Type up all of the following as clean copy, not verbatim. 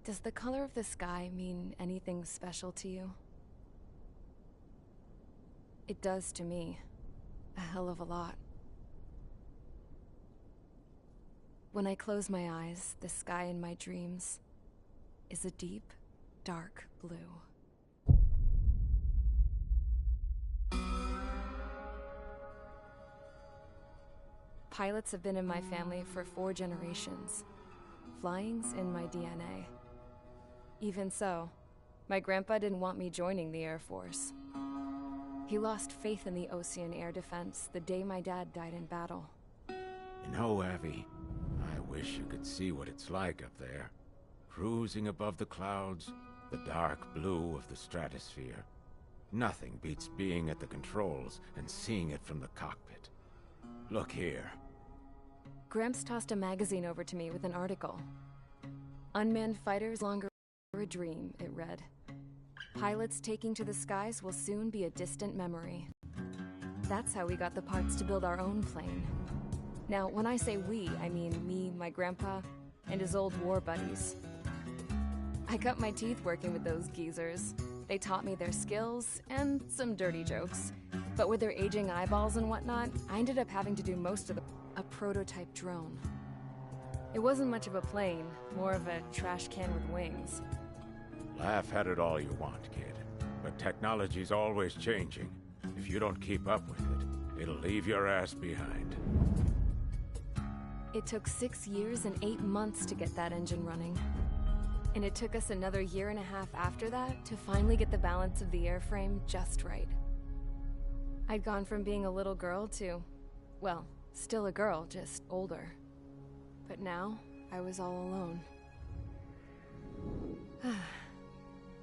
Does the color of the sky mean anything special to you? It does to me. A hell of a lot. When I close my eyes, the sky in my dreams is a deep, dark blue. Pilots have been in my family for 4 generations. Flying's in my DNA. Even so, my grandpa didn't want me joining the Air Force. He lost faith in the Ocean Air Defense the day my dad died in battle. You know, Abby, I wish you could see what it's like up there. Cruising above the clouds, the dark blue of the stratosphere. Nothing beats being at the controls and seeing it from the cockpit. Look here. Gramps tossed a magazine over to me with an article. Unmanned fighters longer a dream, it read. Pilots taking to the skies will soon be a distant memory. That's how we got the parts to build our own plane. Now, when I say we, I mean me, my grandpa, and his old war buddies. I cut my teeth working with those geezers. They taught me their skills, and some dirty jokes. But with their aging eyeballs and whatnot, I ended up having to do most of a prototype drone. It wasn't much of a plane, more of a trash can with wings. Laugh at it all you want, kid. But technology's always changing. If you don't keep up with it, it'll leave your ass behind. It took 6 years and 8 months to get that engine running. And it took us another 1.5 years after that to finally get the balance of the airframe just right. I'd gone from being a little girl to, well, still a girl, just older. But now, I was all alone.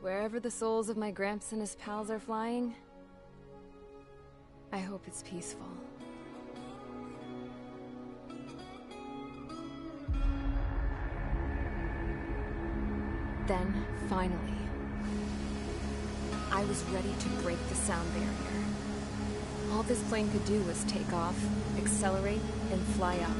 Wherever the souls of my Gramps and his pals are flying, I hope it's peaceful. Then, finally, I was ready to break the sound barrier. All this plane could do was take off, accelerate, and fly up.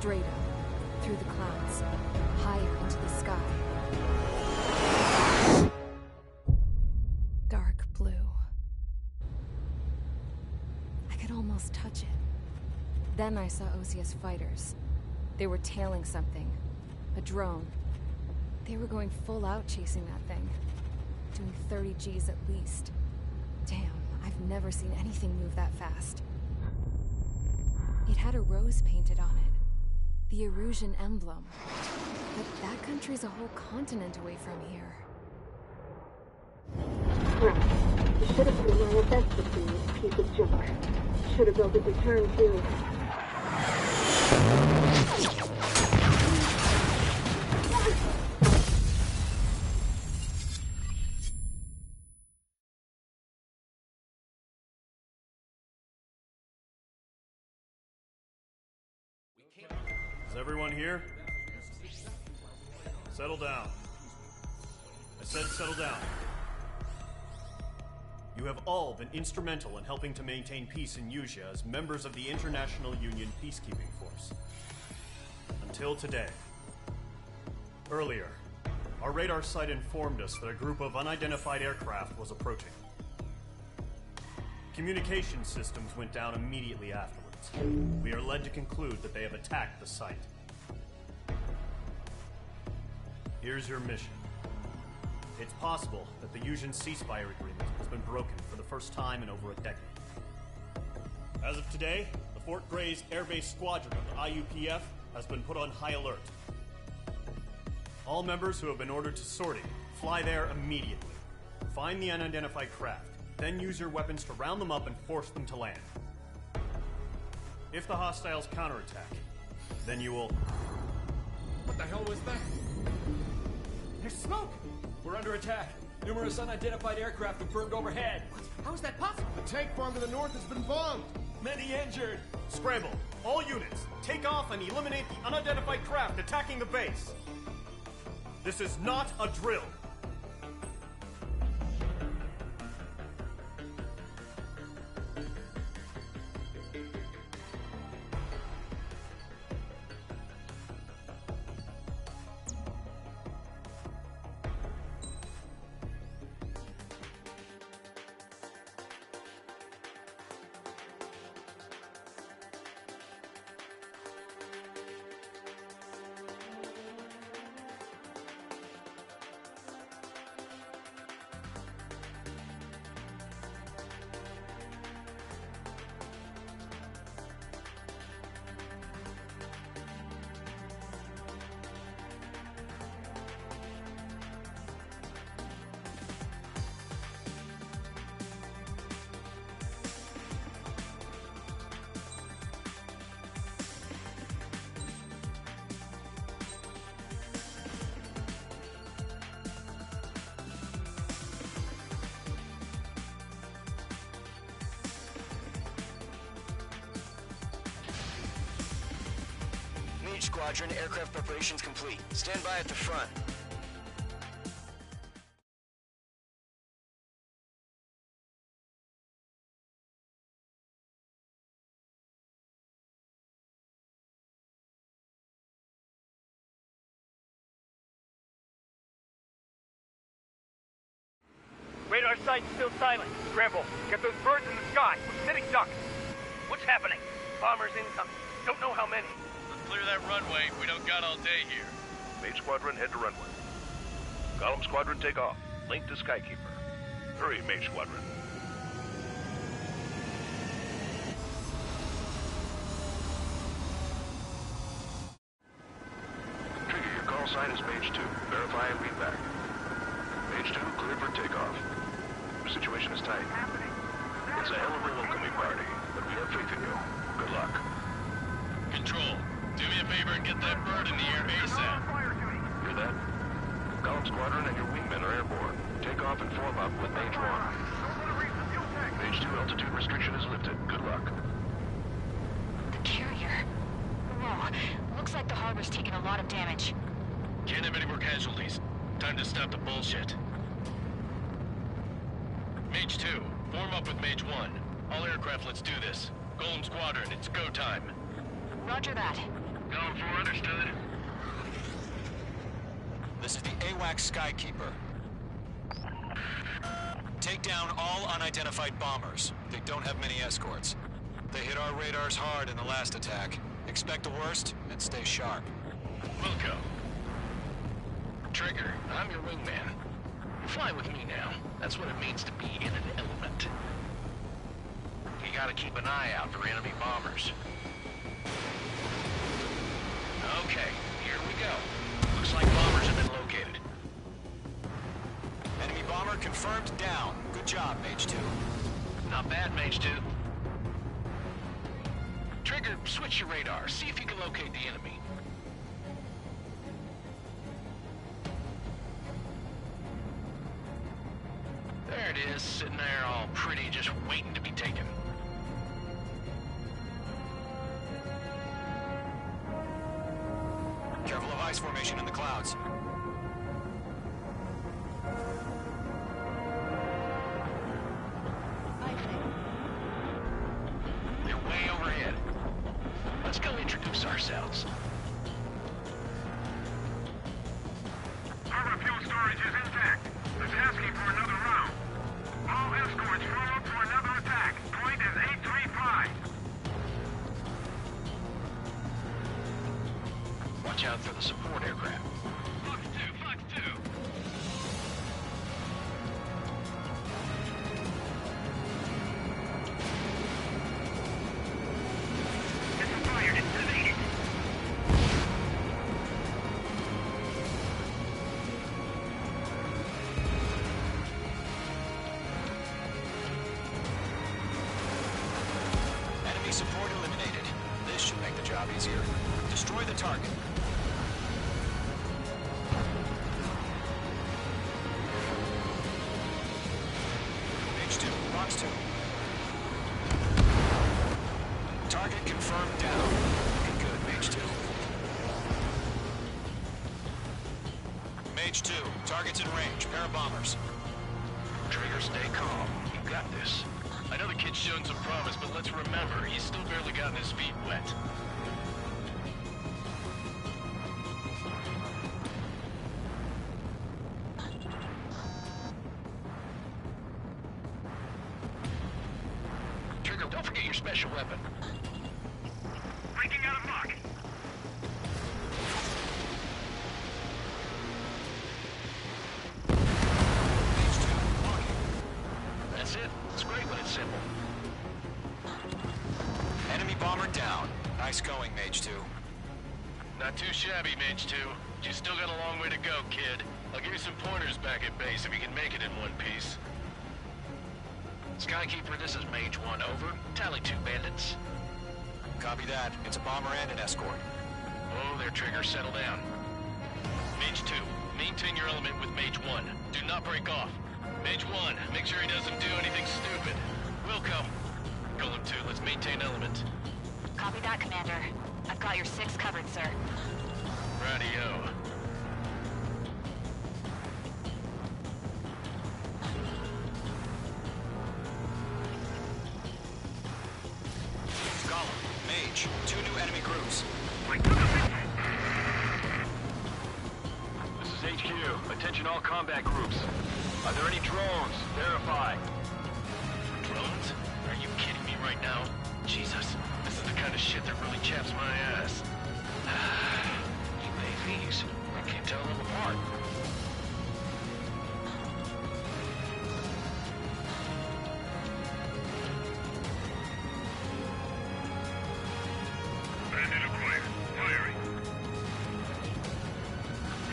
Straight up, through the clouds, higher into the sky. Dark blue. I could almost touch it. Then I saw OCS fighters. They were tailing something. A drone. They were going full out chasing that thing. Doing 30 Gs at least. Damn, I've never seen anything move that fast. It had a rose painted on it. The Erusian emblem. But that country's a whole continent away from here. Right. You should have been wearing a vest between this piece of junk. Should have built a return too. Is everyone here? Settle down. I said settle down. You have all been instrumental in helping to maintain peace in Usea as members of the International Union Peacekeeping Force. Until today. Earlier, our radar site informed us that a group of unidentified aircraft was approaching. Communication systems went down immediately afterwards. We are led to conclude that they have attacked the site. Here's your mission. It's possible that the Usian ceasefire agreement has been broken for the first time in over a decade. As of today, the Fort Grays Air Base Squadron of the IUPF has been put on high alert. All members who have been ordered to sortie, Fly there immediately. Find the unidentified craft, then use your weapons to round them up and force them to land. If the hostiles counterattack, then you will... What the hell was that? There's smoke! We're under attack. Numerous unidentified aircraft confirmed overhead. What? How is that possible? The tank farm to the north has been bombed. Many injured. Scramble. All units, take off and eliminate the unidentified craft attacking the base. This is not a drill. Squadron, aircraft preparations complete. Stand by at the front. Radar site's still silent. Scramble. Get those birds in the sky. We're sitting ducks. What's happening? Bombers incoming. Don't know how many. Clear that runway. We don't got all day here. Mage Squadron, head to runway. Column Squadron, take off. Link to Skykeeper. Hurry, Mage Squadron. Trigger, your call sign is Mage 2. Verify and read back. Mage 2, clear for takeoff. The situation is tight. It's a hell of a welcoming party, but we have faith in you. Good luck. Control. Do me a favor and get that bird in the air ASAP. Hear that? Column Squadron and your wingmen are airborne. Take off and form up with Mage 1. Mage 2 altitude restriction is lifted. Good luck. The carrier. Whoa. Looks like the harbor's taking a lot of damage. Can't have any more casualties. Time to stop the bullshit. Mage 2, form up with Mage 1. All aircraft, let's do this. Golem Squadron, it's go time. Roger that. Going for understood. This is the AWACS Skykeeper. Take down all unidentified bombers. They don't have many escorts. They hit our radars hard in the last attack. Expect the worst and stay sharp. Wilco. Trigger, I'm your wingman. Fly with me now. That's what it means to be in an element. You gotta keep an eye out for enemy bombers. Okay, here we go. Looks like bombers have been located. Enemy bomber confirmed down. Good job, Mage 2. Not bad, Mage 2. Trigger, switch your radar. See if you can locate the enemy. There it is, sitting there all pretty, just waiting to be taken. Careful of ice formation in the clouds. They're way overhead. Let's go introduce ourselves. Harbor fuel storage is intact. It's asking for another round. All escorts form up for another attack. Point is 835. Watch out for the support aircraft. Look Copies here. Destroy the target. H2, box 2. Target confirmed down. Okay, good, Mage 2. Mage 2, target's in range. Pair of bombers. Trigger, stay calm. You got this. I know the kid's shown some promise, but let's remember, he's still barely gotten his feet wet. Trigger, don't forget your special weapon. Breaking out of lock. That's it. It's great when it's simple. Enemy bomber down. Nice going, Mage 2. Not too shabby, Mage 2. You still got a long way to go, kid. I'll give you some pointers back at base if you can make it in one piece. Skykeeper, this is Mage 1, over. Tally 2 bandits. Copy that. It's a bomber and an escort. Oh, their trigger, settle down. Mage 2, maintain your element with Mage 1. Do not break off. Mage 1, make sure he doesn't do anything stupid. We'll come. Golem 2, let's maintain element. Copy that, Commander. I've got your 6 covered, sir. Radio. Golem, Mage, 2 new enemy groups. This is HQ. Attention all combat groups. Are there any drones? Verify. Drones? Are you kidding me right now? Jesus, this is the kind of shit that really chaps my ass. UAVs. I can't tell them apart. Bandit acquired. Firing.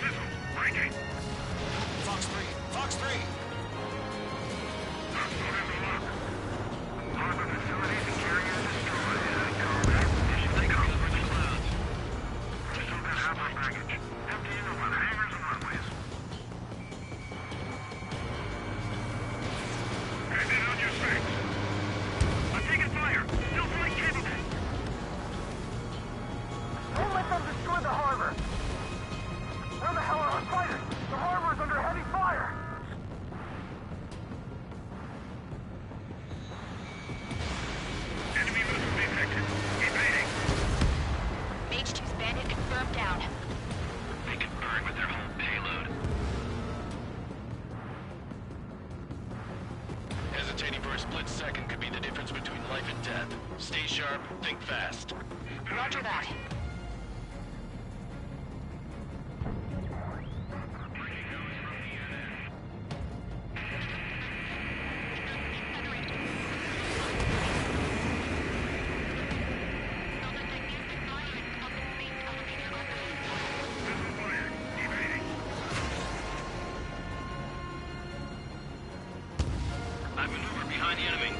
Missile. Breaking. Fox 3! Fox 3! Hostile has a lock. Harbor facilities and carriers destroyed. Combat mission takeoff with the clouds. Still got half our baggage. Emptying over the hangars and runways. Bandit on your six. I'm taking fire. Still flight capable. Don't let them destroy the harbor. Where the hell are our fighters? The harbor is under heavy fire. Enemy missile detected. Evading. Mage 2's bandit confirmed down. They can burn with their whole payload. Hesitating for a split second could be the difference between life and death. Stay sharp, think fast. Roger that. Missile fired. Evading. I maneuver behind the enemy.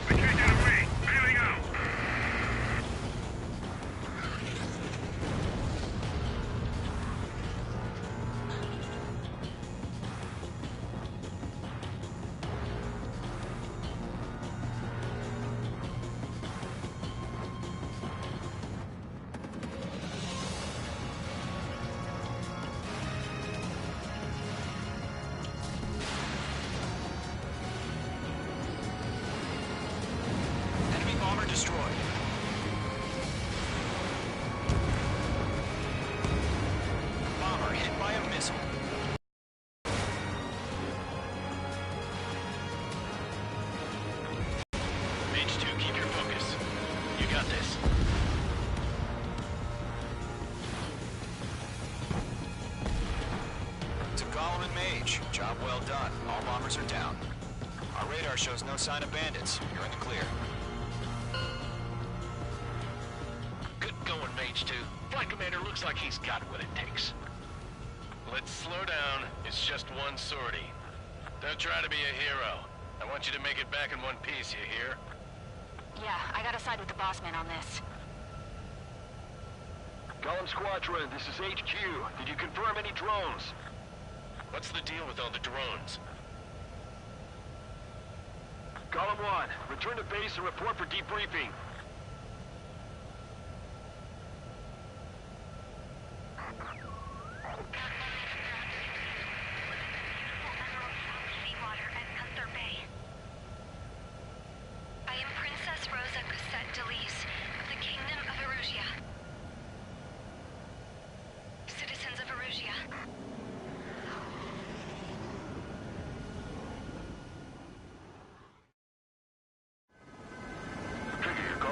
We can't get away. Bailing out. Enemy bomber destroyed. Bomber hit by a missile. Mage 2, keep your focus. You got this. To Golem and Mage, job well done. All bombers are down. Our radar shows no sign of bandits. You're in the clear. Good going, Mage 2. Flight Commander looks like he's got what it takes. Let's slow down. It's just one sortie. Don't try to be a hero. I want you to make it back in one piece, you hear? Yeah, I gotta side with the boss man on this. Column Squadron, this is HQ. Did you confirm any drones? What's the deal with all the drones? Column 1, return to base and report for debriefing.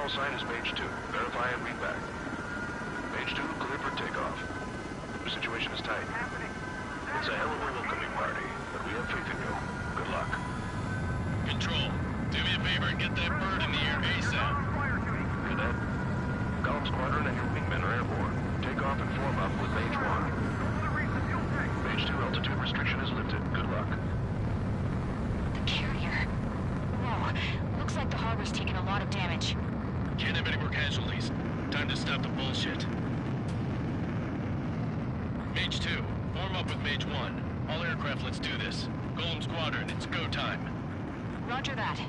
Sign is Mage 2. Verify and read back. Mage 2, clear for takeoff. The situation is tight. It's a hell of a welcoming party, but we have faith in you. Good luck. Control, do me a favor and get that bird in the air ASAP. Cadet, Column Squadron and your wingmen are airborne. Take off and form up with Mage 1. Mage 2, altitude restriction is lifted. Good luck. The carrier. Whoa, looks like the harbor's taken a lot of damage. Can't have any more casualties. Time to stop the bullshit. Mage 2, form up with Mage 1. All aircraft, let's do this. Golem Squadron, it's go time. Roger that.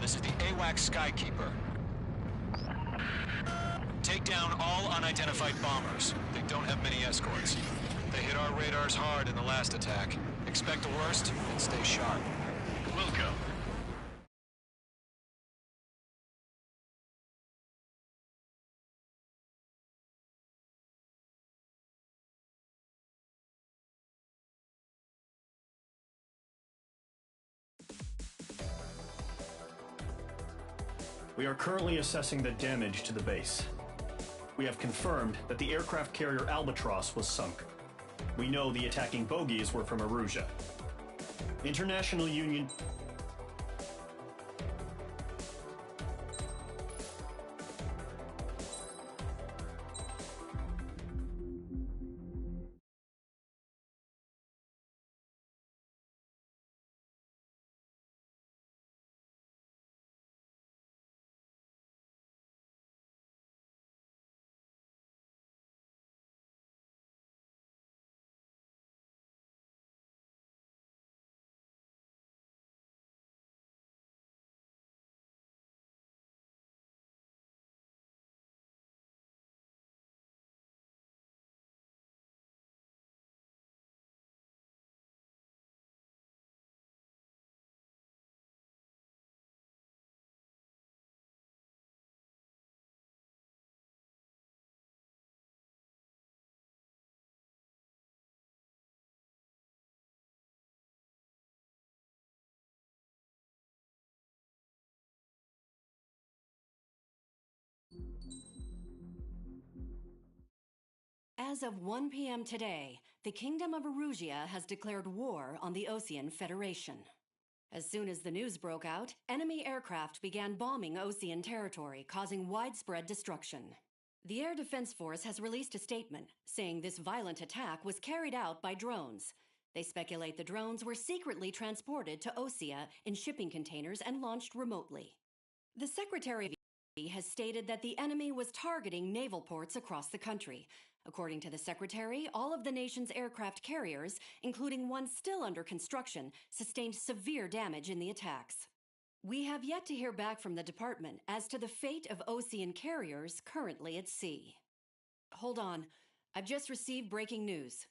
This is the AWAC Skykeeper. Take down all unidentified bombers. They don't have many escorts. They hit our radars hard in the last attack. Expect the worst and stay sharp. Wilco. We are currently assessing the damage to the base. We have confirmed that the aircraft carrier Albatross was sunk. We know the attacking bogies were from Erusia. International Union... As of 1 p.m. today, the Kingdom of Erusia has declared war on the Osean Federation. As soon as the news broke out, enemy aircraft began bombing Osean territory, causing widespread destruction. The Air Defense Force has released a statement saying this violent attack was carried out by drones. They speculate the drones were secretly transported to Osea in shipping containers and launched remotely. The Secretary of Defense has stated that the enemy was targeting naval ports across the country. According to the Secretary, all of the nation's aircraft carriers, including one still under construction, sustained severe damage in the attacks. We have yet to hear back from the department as to the fate of Osean carriers currently at sea. Hold on, I've just received breaking news.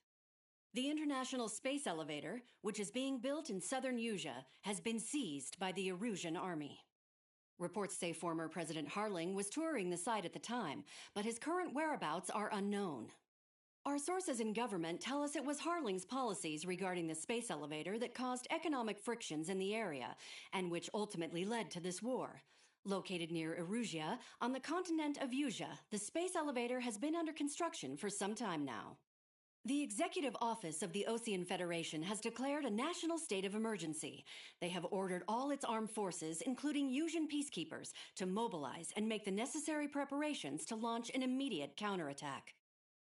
The International Space Elevator, which is being built in southern Usea, has been seized by the Erusian army. Reports say former President Harling was touring the site at the time, but his current whereabouts are unknown. Our sources in government tell us it was Harling's policies regarding the space elevator that caused economic frictions in the area, and which ultimately led to this war. Located near Erusia, on the continent of Usea, the space elevator has been under construction for some time now. The Executive Office of the Osean Federation has declared a national state of emergency. They have ordered all its armed forces, including Usian peacekeepers, to mobilize and make the necessary preparations to launch an immediate counterattack.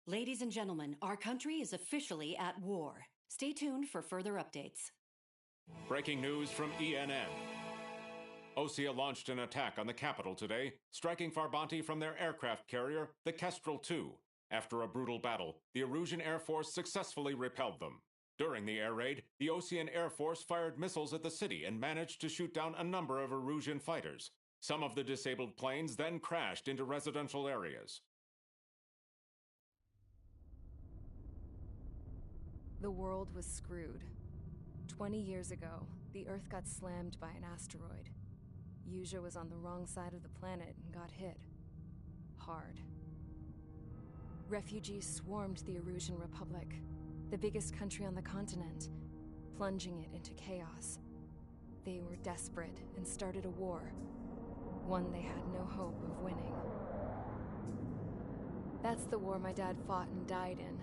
Ladies and gentlemen, our country is officially at war. Stay tuned for further updates. Breaking news from ENN. Osea launched an attack on the capital today, striking Farbanti from their aircraft carrier, the Kestrel II. After a brutal battle, the Erusian Air Force successfully repelled them. During the air raid, the Osean Air Force fired missiles at the city and managed to shoot down a number of Erusian fighters. Some of the disabled planes then crashed into residential areas. The world was screwed. 20 years ago, the Earth got slammed by an asteroid. Yuzha was on the wrong side of the planet and got hit. Hard. Refugees swarmed the Erusian Republic, the biggest country on the continent, plunging it into chaos. They were desperate and started a war, one they had no hope of winning. That's the war my dad fought and died in.